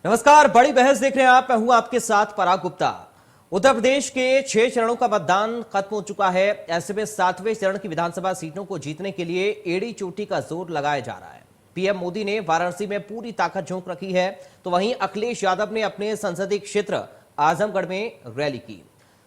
नमस्कार, बड़ी बहस देख रहे हैं आप। मैं हूं आपके साथ पराग गुप्ता। उत्तर प्रदेश के 6 चरणों का मतदान खत्म हो चुका है। ऐसे में 7वें चरण की विधानसभा सीटों को जीतने के लिए एड़ी चोटी का जोर लगाया जा रहा है। पीएम मोदी ने वाराणसी में पूरी ताकत झोंक रखी है, तो वहीं अखिलेश यादव ने अपने संसदीय क्षेत्र आजमगढ़ में रैली की।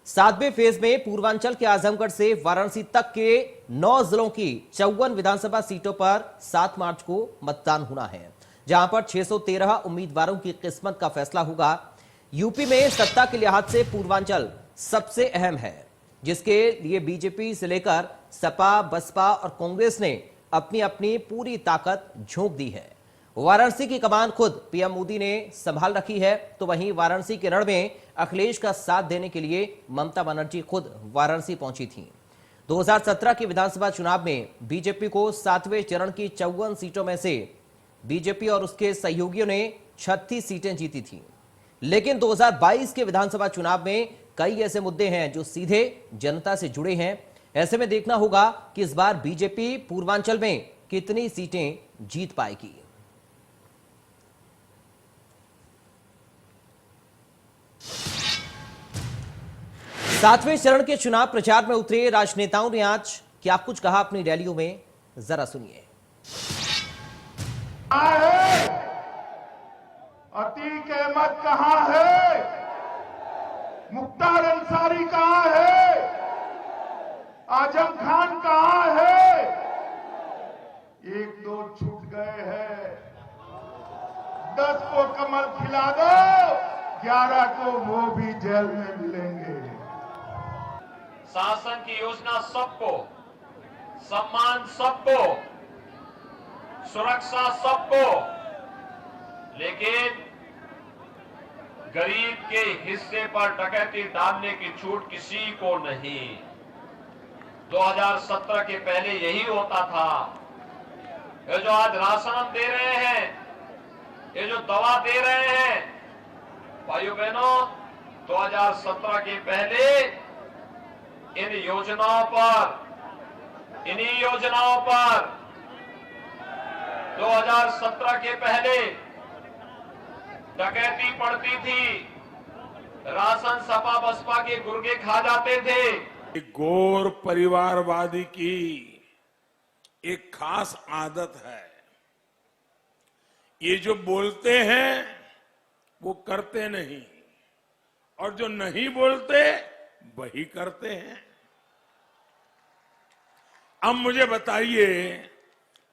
7वें फेज में पूर्वांचल के आजमगढ़ से वाराणसी तक के 9 जिलों की 54 विधानसभा सीटों पर 7 मार्च को मतदान होना है, जहां पर 613 उम्मीदवारों की किस्मत का फैसला होगा। यूपी में सत्ता के लिहाज से पूर्वांचल सबसे अहम है, जिसके लिए बीजेपी से लेकर सपा, बसपा और कांग्रेस ने अपनी अपनी पूरी ताकत झोंक दी है। वाराणसी की कमान खुद पीएम मोदी ने संभाल रखी है, तो वहीं वाराणसी के रण में अखिलेश का साथ देने के लिए ममता बनर्जी खुद वाराणसी पहुंची थी। 2017 के विधानसभा चुनाव में बीजेपी को 7वें चरण की 54 सीटों में से बीजेपी और उसके सहयोगियों ने 36 सीटें जीती थीं। लेकिन 2022 के विधानसभा चुनाव में कई ऐसे मुद्दे हैं जो सीधे जनता से जुड़े हैं। ऐसे में देखना होगा कि इस बार बीजेपी पूर्वांचल में कितनी सीटें जीत पाएगी। सातवें चरण के चुनाव प्रचार में उतरे राजनेताओं ने आज क्या कुछ कहा अपनी रैलियों में, जरा सुनिए। अतीक अहमद कहां है? मुख्तार अंसारी कहां है? आजम खान कहां है? 1-2 छूट गए हैं। 10 को कमल खिला दो, 11 को वो भी जेल में मिलेंगे। शासन की योजना सबको, सम्मान सबको, सुरक्षा सबको, लेकिन गरीब के हिस्से पर डकैती डालने की छूट किसी को नहीं। 2017 के पहले यही होता था। ये जो आज राशन दे रहे हैं, ये जो दवा दे रहे हैं, भाइयों बहनों, 2017 के पहले इन्हीं योजनाओं पर 2017 के पहले डकैती पड़ती थी, राशन सपा बसपा के गुर्गे खा जाते थे। गौर परिवारवादी की एक खास आदत है, ये जो बोलते हैं वो करते नहीं, और जो नहीं बोलते वही करते हैं। अब मुझे बताइए,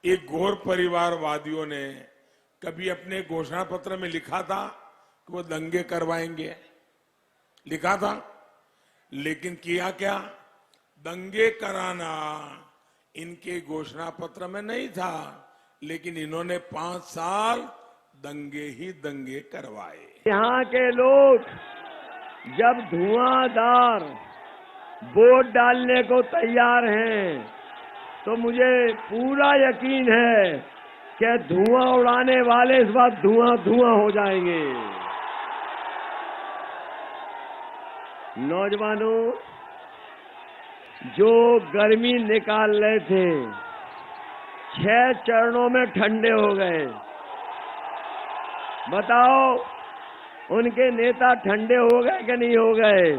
एक गौर परिवारवादियों ने कभी अपने घोषणा पत्र में लिखा था कि वो दंगे करवाएंगे? लिखा था, लेकिन किया क्या? दंगे कराना इनके घोषणा पत्र में नहीं था, लेकिन इन्होंने 5 साल दंगे ही दंगे करवाए। यहाँ के लोग जब धुआंधार वोट डालने को तैयार हैं, तो मुझे पूरा यकीन है कि धुआं उड़ाने वाले इस बार धुआं धुआं हो जाएंगे। नौजवानों, जो गर्मी निकाल रहे थे 6 चरणों में ठंडे हो गए। बताओ, उनके नेता ठंडे हो गए कि नहीं हो गए?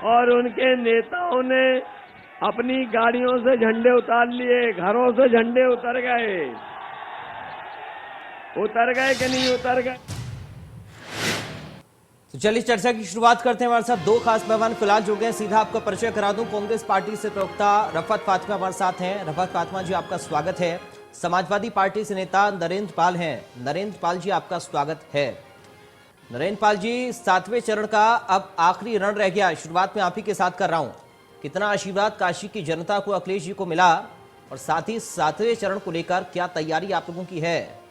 और उनके नेताओं ने अपनी गाड़ियों से झंडे उतार लिए, घरों से झंडे उतर गए कि नहीं उतर गए? तो चलिए चर्चा की शुरुआत करते हैं। हमारे साथ 2 खास मेहमान फिलहाल जुड़ गए। सीधा आपका परिचय करा दूं। कांग्रेस पार्टी से प्रवक्ता रफत फातिमा हमारे साथ हैं। रफत फातिमा जी, आपका स्वागत है। समाजवादी पार्टी से नेता नरेंद्र पाल हैं। नरेंद्र पाल जी, आपका स्वागत है। नरेंद्र पाल जी, 7वें चरण का अब आखिरी रण रह गया। शुरुआत में आप ही के साथ कर रहा हूं। कितना आशीर्वाद काशी की जनता को अखिलेश जी को मिला, और साथ ही 7वें चरण को लेकर क्या तैयारी आप लोगों की है?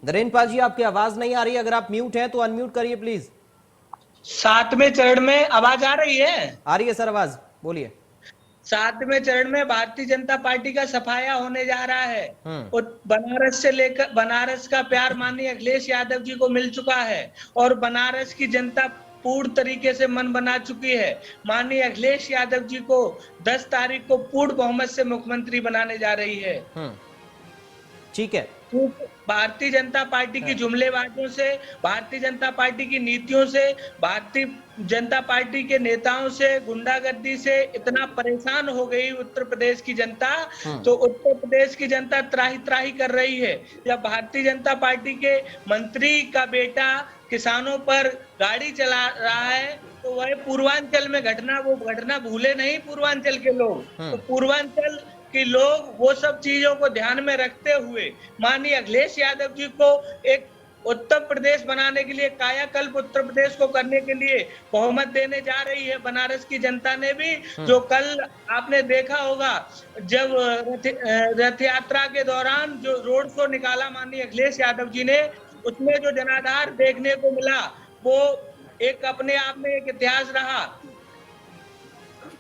नरेंद्र पाल जी, आपकी आवाज नहीं आ रही है। अगर आप म्यूट हैं तो अनम्यूट करिए प्लीज। 7वें चरण में आवाज आ रही है? आ रही है सर, आवाज बोलिए। 7वें चरण में भारतीय जनता पार्टी का सफाया होने जा रहा है। और बनारस से लेकर, बनारस का प्यार माननीय अखिलेश यादव जी को मिल चुका है, और बनारस की जनता पूर्ण तरीके से मन बना चुकी है। माननीय अखिलेश यादव जी को 10 तारीख को पूर्ण बहुमत से मुख्यमंत्री बनाने जा रही है। ठीक है। भारतीय जनता पार्टी की जुमलेबाजों से, भारतीय जनता पार्टी की नीतियों से, भारतीय जनता पार्टी के नेताओं से, गुंडागर्दी से इतना परेशान हो गई उत्तर प्रदेश की जनता, तो उत्तर प्रदेश की जनता त्राही त्राही कर रही है। जब भारतीय जनता पार्टी के मंत्री का बेटा किसानों पर गाड़ी चला रहा है, तो वह पूर्वांचल में वो घटना भूले नहीं पूर्वांचल के लोग। तो पूर्वांचल कि लोग वो सब चीजों को ध्यान में रखते हुए माननीय अखिलेश यादव जी को एक उत्तर प्रदेश बनाने के लिए, कायाकल्प उत्तर प्रदेश को करने के लिए बहुमत देने जा रही है बनारस की जनता ने भी। जो कल आपने देखा होगा जब रथ यात्रा के दौरान जो रोड शो निकाला माननीय अखिलेश यादव जी ने, उसमें जो जनाधार देखने को मिला वो एक अपने आप में एक इतिहास रहा।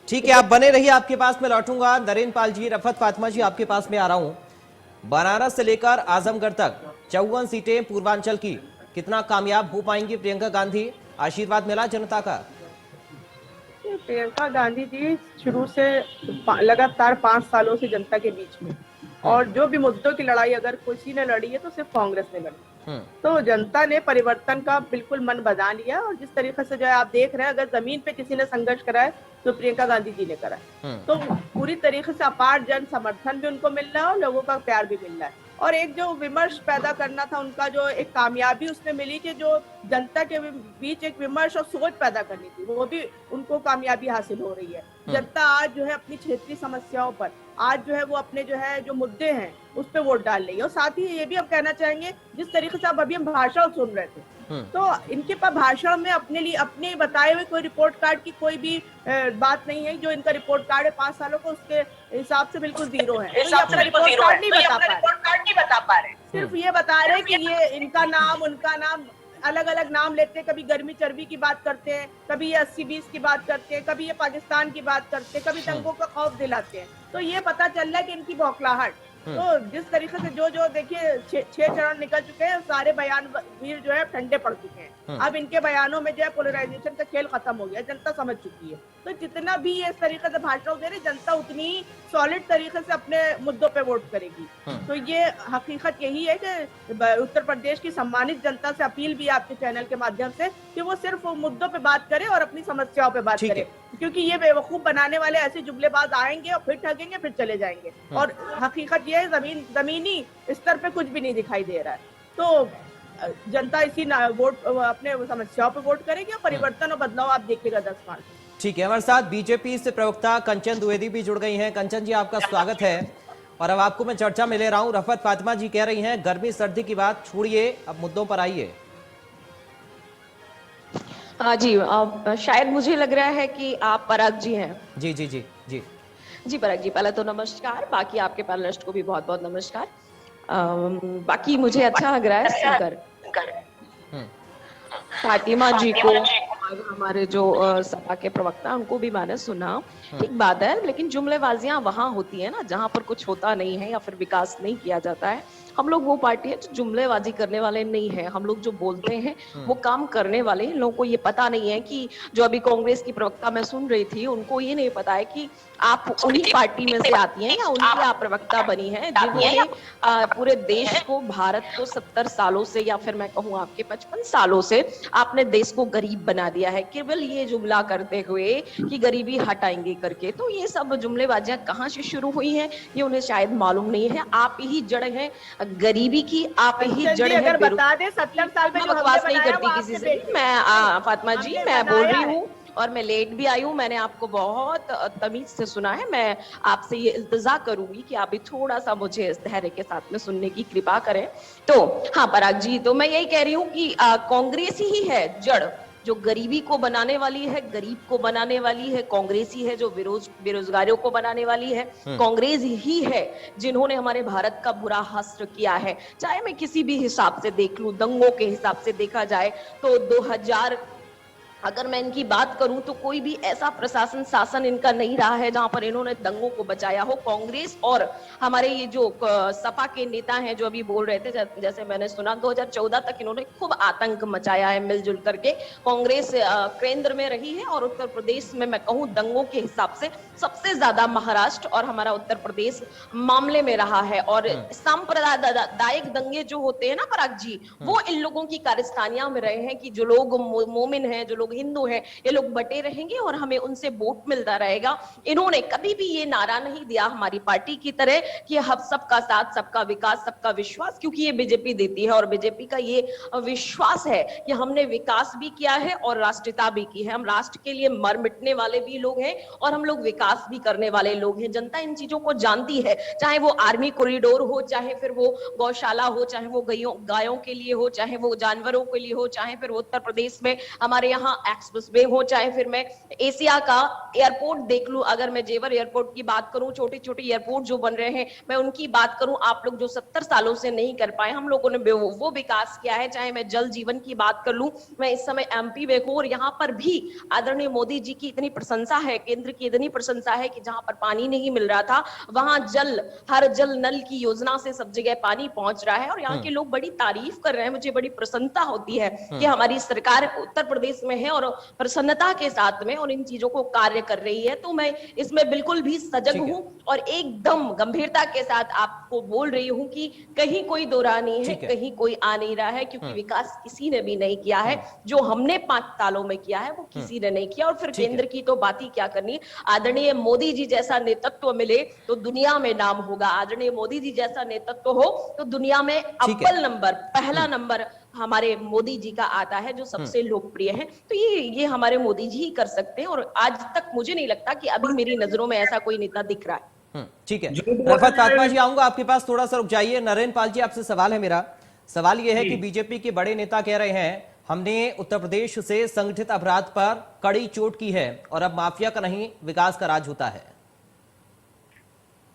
ठीक है, आप बने रहिए, आपके पास मैं लौटूंगा। नरेंद्र पाल जी, रफत फातिमा जी, आपके पास में आ रहा हूं। बनारस से लेकर आजमगढ़ तक 54 सीटें पूर्वांचल की, कितना कामयाब हो पाएंगी प्रियंका गांधी? आशीर्वाद मिला जनता का? प्रियंका गांधी जी शुरू से लगातार 5 सालों से जनता के बीच में, और जो भी मुद्दों की लड़ाई अगर किसी ने लड़ी है तो सिर्फ कांग्रेस ने लड़ी। तो जनता ने परिवर्तन का बिल्कुल मन बना लिया, और जिस तरीके से जो है आप देख रहे हैं, अगर जमीन पे किसी ने संघर्ष करा है तो प्रियंका गांधी जी ने करा है। तो पूरी तरीके से अपार जन समर्थन भी उनको मिल रहा है और लोगों का प्यार भी मिल रहा है। और एक जो विमर्श पैदा करना था उनका, जो एक कामयाबी उसमें मिली कि जो जनता के बीच एक विमर्श और सोच पैदा करनी थी, वो भी उनको कामयाबी हासिल हो रही है। जनता आज जो है अपनी क्षेत्रीय समस्याओं पर, आज जो है वो अपने जो है जो मुद्दे हैं उस पर वोट डाल रही है। और साथ ही ये भी हम कहना चाहेंगे, जिस तरीके से आप अभी हम भाषण सुन रहे थे, तो इनके पास भाषण में अपने लिए अपने बताए हुए कोई रिपोर्ट कार्ड की कोई भी बात नहीं है। जो इनका रिपोर्ट कार्ड है 5 सालों को, उसके हिसाब से बिल्कुल जीरो है। तो ये अपना रिपोर्ट कार्ड नहीं बता पा रहे, सिर्फ ये बता रहे कि ये इनका नाम उनका नाम अलग अलग नाम लेते हैं। कभी गर्मी चर्बी की बात करते हैं, कभी ये 80-20 की बात करते हैं, कभी ये पाकिस्तान की बात करते हैं, कभी दंगों का खौफ दिलाते हैं। तो ये पता चल रहा है कि इनकी बौखलाहट। तो जिस तरीके से जो देखिए 6 चरण निकल चुके हैं, सारे बयान वीर जो है ठंडे पड़ चुके हैं। अब इनके बयानों में जो है पोलराइजेशन का खेल खत्म हो गया, जनता समझ चुकी है। तो जितना भी ये इस तरीके से भाषण दे रहे, जनता उतनी सॉलिड तरीके से अपने मुद्दों पे वोट करेगी। तो ये हकीकत यही है कि उत्तर प्रदेश की सम्मानित जनता से अपील भी आपके चैनल के माध्यम से कि वो सिर्फ मुद्दों पे बात करे और अपनी समस्याओं पे बात करे, क्योंकि ये बेवकूफ बनाने वाले ऐसे जुमलेबाज आएंगे और फिर ठगेंगे, फिर चले जाएंगे। और हकीकत ये है, जमीनी स्तर पे कुछ भी नहीं दिखाई दे रहा है। तो जनता इसी वोट अपने समस्याओं पे वोट करेगी और परिवर्तन और बदलाव आप देखिएगा 10 मार्च। ठीक है, हमारे साथ बीजेपी से प्रवक्ता कंचन द्विवेदी भी जुड़ गई हैं। कंचन जी, आपका स्वागत है। और अब आपको मैं चर्चा में ले रहा हूं। रफत फातिमा जी कह रही हैं गर्मी सर्दी की बात छोड़िए, अब मुद्दों पर आइए। जी, शायद मुझे लग रहा है कि आप पराग जी हैं। जी जी जी जी जी पराग जी, पहले तो नमस्कार, बाकी आपके पैनलिस्ट को भी बहुत बहुत नमस्कार। बाकी मुझे अच्छा लग रहा है सुनकर फातिमा जी को, हमारे जो सपा के प्रवक्ता, उनको भी मैंने सुना। ठीक बात है, लेकिन जुमलेबाजियां वहां होती है ना जहां पर कुछ होता नहीं है या फिर विकास नहीं किया जाता है। हम लोग वो पार्टी है जो जुमलेबाजी करने वाले नहीं है। हम लोग जो बोलते हैं वो काम करने वाले हैं। लोगों को ये पता नहीं है कि जो अभी कांग्रेस की प्रवक्ता मैं सुन रही थी, उनको ये नहीं पता है कि आप उन्हीं पार्टी में से आती हैं या उनकी आप प्रवक्ता बनी है जिन्होंने पूरे देश को, भारत को 70 सालों से या फिर मैं कहूँ आपके 55 सालों से आपने देश को गरीब बना दिया है, केवल ये जुमला करते हुए कि गरीबी हटाएंगे करके। तो ये सब जुमलेबाजियां कहाँ से शुरू हुई हैं ये उन्हें शायद मालूम नहीं है। आप ही जड़ है गरीबी की, आप ही जड़ है। अगर बता दे 70 साल में बकवास नहीं करती किसी से। मैं फातिमा जी, मैं बोल रही हूँ और मैं लेट भी आई हूँ। मैंने आपको बहुत तमीज से सुना है। मैं आपसे ये इल्तिजा करूंगी कि आप भी थोड़ा सा मुझे इस धैर्य के साथ में सुनने की कृपा करें। तो हाँ पराग जी, तो मैं यही कह रही हूँ कि कांग्रेस ही है जड़ जो गरीबी को बनाने वाली है, गरीब को बनाने वाली है। कांग्रेस ही है जो बेरोजगारियों को बनाने वाली है। कांग्रेस ही है जिन्होंने हमारे भारत का बुरा हश्र किया है। चाहे मैं किसी भी हिसाब से देख लूं, दंगों के हिसाब से देखा जाए तो अगर मैं इनकी बात करूं तो कोई भी ऐसा प्रशासन शासन इनका नहीं रहा है जहां पर इन्होंने दंगों को बचाया हो। कांग्रेस और हमारे ये जो सपा के नेता हैं जो अभी बोल रहे थे, जैसे मैंने सुना 2014 तक इन्होंने खूब आतंक मचाया है मिलजुल करके। कांग्रेस केंद्र में रही है और उत्तर प्रदेश में मैं कहूं दंगों के हिसाब से सबसे ज्यादा महाराष्ट्र और हमारा उत्तर प्रदेश मामले में रहा है। और सांप्रदायिक दंगे जो होते हैं ना पराग जी, वो इन लोगों की कारस्तानियां में रहे हैं कि जो लोग मोमिन हैं, जो लोग हिंदू हैं, ये लोग बटे रहेंगे और हमें उनसे वोट मिलता रहेगा। इन्होंने कभी भी ये नारा नहीं दिया हमारी पार्टी की तरह कि हम सबका साथ, सबका विकास, सबका विश्वास, क्योंकि ये बीजेपी देती है और बीजेपी का ये विश्वास है कि हमने विकास भी किया है और राष्ट्रीयता भी की है। हम राष्ट्र के लिए मर मिटने वाले भी लोग हैं और हम लोग विकास भी करने वाले लोग हैं। जनता इन चीजों को जानती है, चाहे वो आर्मी कॉरिडोर हो, चाहे फिर वो गौशाला हो, चाहे वो गायों के लिए हो, चाहे वो जानवरों के लिए हो, चाहे फिर उत्तर प्रदेश में हमारे यहाँ एक्सप्रेस वे हो, चाहे फिर मैं एशिया का एयरपोर्ट देख लूं। अगर मैं जेवर एयरपोर्ट की बात करूं, छोटे छोटे एयरपोर्ट जो बन रहे हैं, मैं उनकी बात करूं, आप लोग जो 70 सालों से नहीं कर पाए, हम लोगों ने वो विकास किया है। चाहे मैं जल जीवन की बात कर लूं, मैं इस समय एमपी में हूं और यहाँ पर भी आदरणीय मोदी जी की इतनी प्रशंसा है, केंद्र की इतनी प्रशंसा है कि जहां पर पानी नहीं मिल रहा था वहां हर जल नल की योजना से सब जगह पानी पहुंच रहा है और यहाँ के लोग बड़ी तारीफ कर रहे हैं। मुझे बड़ी प्रसन्नता होती है कि हमारी सरकार उत्तर प्रदेश में है और प्रसन्नता के साथ में और इन चीजों को कार्य कर रही है। तो मैं इसमें बिल्कुल भी सजग हूं और एकदम गंभीरता के साथ आपको बोल रही हूं कि कहीं कोई दो राह नहीं है, कहीं कोई आ नहीं रहा है, क्योंकि विकास किसी ने भी नहीं किया है। जो हमने 5 सालों में किया है वो किसी ने नहीं किया। और फिर केंद्र की तो बात ही क्या करनी। आदरणीय मोदी जी जैसा नेतृत्व मिले तो दुनिया में नाम होगा। आदरणीय मोदी जी जैसा नेतृत्व हो तो दुनिया में अव्वल नंबर, पहला नंबर हमारे मोदी जी का आता है, जो सबसे लोकप्रिय है। तो ये हमारे मोदी जी ही कर सकते हैं और आज तक मुझे नहीं लगता कि अभी मेरी नजरों में ऐसा कोई नेता दिख रहा है। ठीक है, रफत फातिमा जी आऊंगा आपके पास, थोड़ा सा रुक जाइए। नरेंद्र पाल जी आपसे सवाल है मेरा। सवाल यह है कि बीजेपी के बड़े नेता कह रहे हैं हमने उत्तर प्रदेश से संगठित अपराध पर कड़ी चोट की है और अब माफिया का नहीं विकास का राज होता है।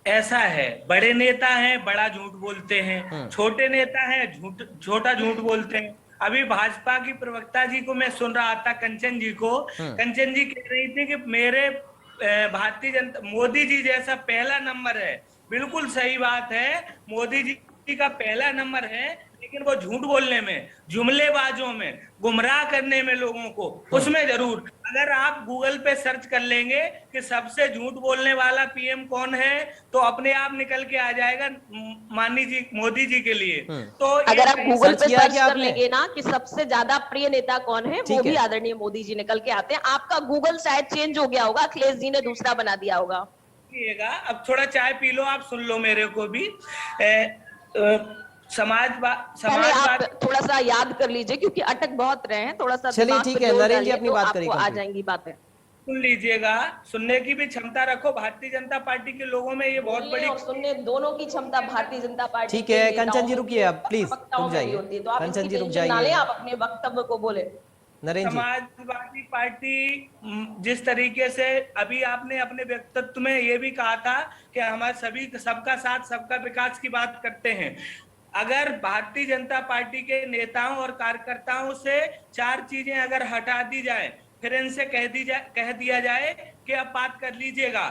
ऐसा है, बड़े नेता हैं बड़ा झूठ बोलते हैं, छोटे नेता हैं छोटा झूठ बोलते हैं। अभी भाजपा की प्रवक्ता जी को मैं सुन रहा था, कंचन जी को, कंचन जी कह रही थी कि मेरे भारतीय जनता मोदी जी जैसा पहला नंबर है। बिल्कुल सही बात है, मोदी जी का पहला नंबर है, लेकिन वो झूठ बोलने में, जुमलेबाजों में, गुमराह करने में लोगों को, उसमें जरूर। अगर आप गूगल पे सर्च कर लेंगे कि सबसे झूठ बोलने वाला पीएम कौन है तो अपने आप निकल के आ जाएगा माननीय जी मोदी जी के लिए। तो अगर आप गूगल पे सर्च कर लेंगे ना कि सबसे ज्यादा प्रिय नेता कौन है, वो भी आदरणीय मोदी जी निकल के आते हैं। आपका गूगल शायद चेंज हो गया होगा, अखिलेश जी ने दूसरा बना दिया होगा। अब थोड़ा चाय पी लो, आप सुन लो मेरे को भी। समाजवाद थोड़ा सा याद कर लीजिए क्योंकि अटक बहुत रहे हैं, थोड़ा सा। चलिए ठीक है, नरेंद्र जी अपनी बात करिए, आ जाएंगी बातें। सुन लीजिएगा, सुनने की भी क्षमता रखो। भारतीय जनता पार्टी के लोगों में ये बहुत बड़ी और सुनने दोनों की क्षमता भारतीय जनता पार्टी। ठीक है, कंचन जी रुकिए, आप प्लीज रुक जाइए। कंचन जी रुक जाइए, आप अपने वक्तव्य को बोले। समाजवादी पार्टी जिस तरीके से अभी आपने अपने व्यक्तित्व में ये भी कहा था कि हमारे सभी सबका साथ सबका विकास की बात करते हैं। अगर भारतीय जनता पार्टी के नेताओं और कार्यकर्ताओं से 4 चीजें अगर हटा दी जाए, फिर इनसे कह दिया जाए कि अब बात कर लीजिएगा,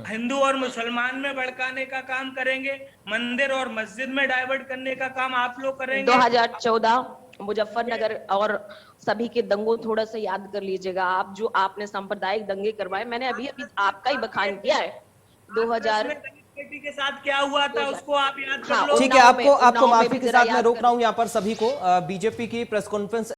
हिंदू और मुसलमान में भड़काने का काम करेंगे, मंदिर और मस्जिद में डाइवर्ट करने का काम आप लोग करेंगे। 2014 मुजफ्फरनगर और सभी के दंगों थोड़ा सा याद कर लीजिएगा। आप जो आपने सांप्रदायिक दंगे करवाए, मैंने अभी आपका ही बखान किया है। 2000 के साथ क्या हुआ था उसको आप याद कर लो। ठीक है, आपको माफी के साथ मैं रोक रहा हूं यहाँ पर सभी को। बीजेपी की प्रेस कॉन्फ्रेंस